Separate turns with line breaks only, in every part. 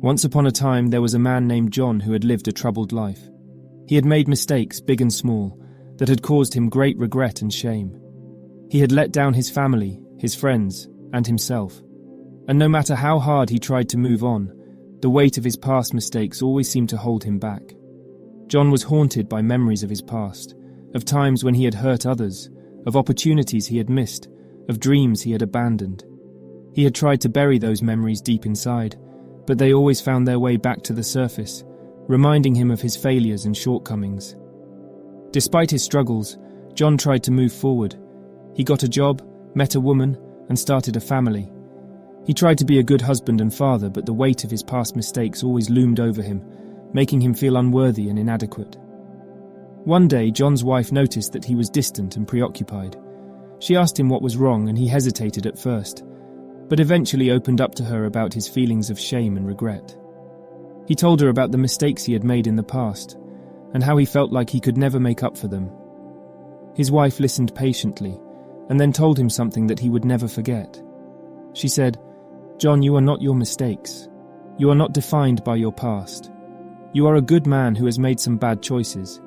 Once upon a time, there was a man named John who had lived a troubled life. He had made mistakes, big and small, that had caused him great regret and shame. He had let down his family, his friends, and himself. And no matter how hard he tried to move on, the weight of his past mistakes always seemed to hold him back. John was haunted by memories of his past, of times when he had hurt others, of opportunities he had missed, of dreams he had abandoned. He had tried to bury those memories deep inside, but they always found their way back to the surface, reminding him of his failures and shortcomings. Despite his struggles, John tried to move forward. He got a job, met a woman, and started a family. He tried to be a good husband and father, but the weight of his past mistakes always loomed over him, making him feel unworthy and inadequate. One day, John's wife noticed that he was distant and preoccupied. She asked him what was wrong, and he hesitated at first, but eventually opened up to her about his feelings of shame and regret. He told her about the mistakes he had made in the past, and how he felt like he could never make up for them. His wife listened patiently, and then told him something that he would never forget. She said, "John, you are not your mistakes. You are not defined by your past. You are a good man who has made some bad choices,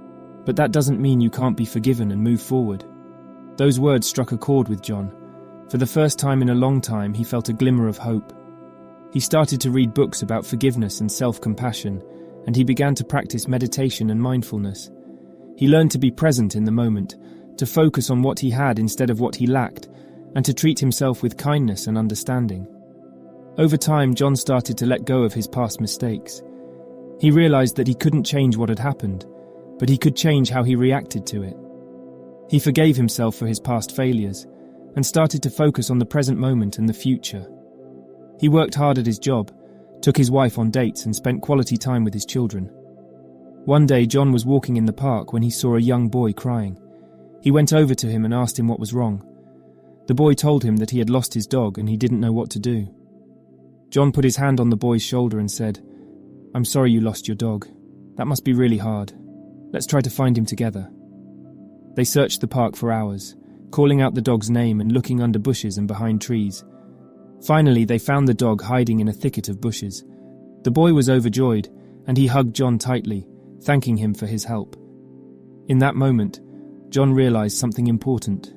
but that doesn't mean you can't be forgiven and move forward." Those words struck a chord with John. For the first time in a long time, he felt a glimmer of hope. He started to read books about forgiveness and self-compassion, and he began to practice meditation and mindfulness. He learned to be present in the moment, to focus on what he had instead of what he lacked, and to treat himself with kindness and understanding. Over time, John started to let go of his past mistakes. He realized that he couldn't change what had happened, but he could change how he reacted to it. He forgave himself for his past failures, and started to focus on the present moment and the future. He worked hard at his job, took his wife on dates, and spent quality time with his children. One day, John was walking in the park when he saw a young boy crying. He went over to him and asked him what was wrong. The boy told him that he had lost his dog and he didn't know what to do. John put his hand on the boy's shoulder and said, "I'm sorry you lost your dog. That must be really hard. Let's try to find him together." They searched the park for hours, calling out the dog's name and looking under bushes and behind trees. Finally, they found the dog hiding in a thicket of bushes. The boy was overjoyed, and he hugged John tightly, thanking him for his help. In that moment, John realized something important.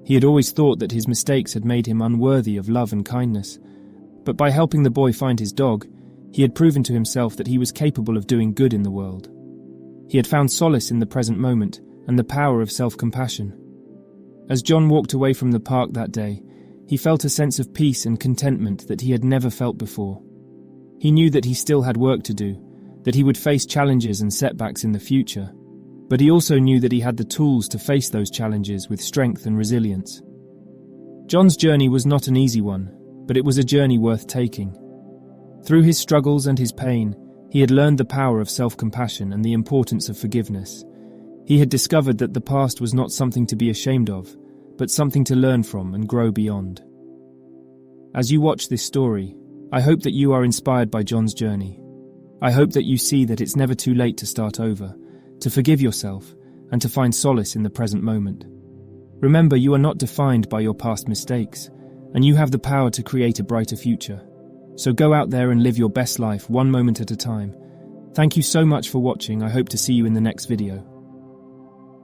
He had always thought that his mistakes had made him unworthy of love and kindness, but by helping the boy find his dog, he had proven to himself that he was capable of doing good in the world. He had found solace in the present moment and the power of self-compassion. As John walked away from the park that day, he felt a sense of peace and contentment that he had never felt before. He knew that he still had work to do, that he would face challenges and setbacks in the future, but he also knew that he had the tools to face those challenges with strength and resilience. John's journey was not an easy one, but it was a journey worth taking. Through his struggles and his pain, he had learned the power of self-compassion and the importance of forgiveness. He had discovered that the past was not something to be ashamed of, but something to learn from and grow beyond. As you watch this story, I hope that you are inspired by John's journey. I hope that you see that it's never too late to start over, to forgive yourself, and to find solace in the present moment. Remember, you are not defined by your past mistakes, and you have the power to create a brighter future. So go out there and live your best life one moment at a time. Thank you so much for watching. I hope to see you in the next video.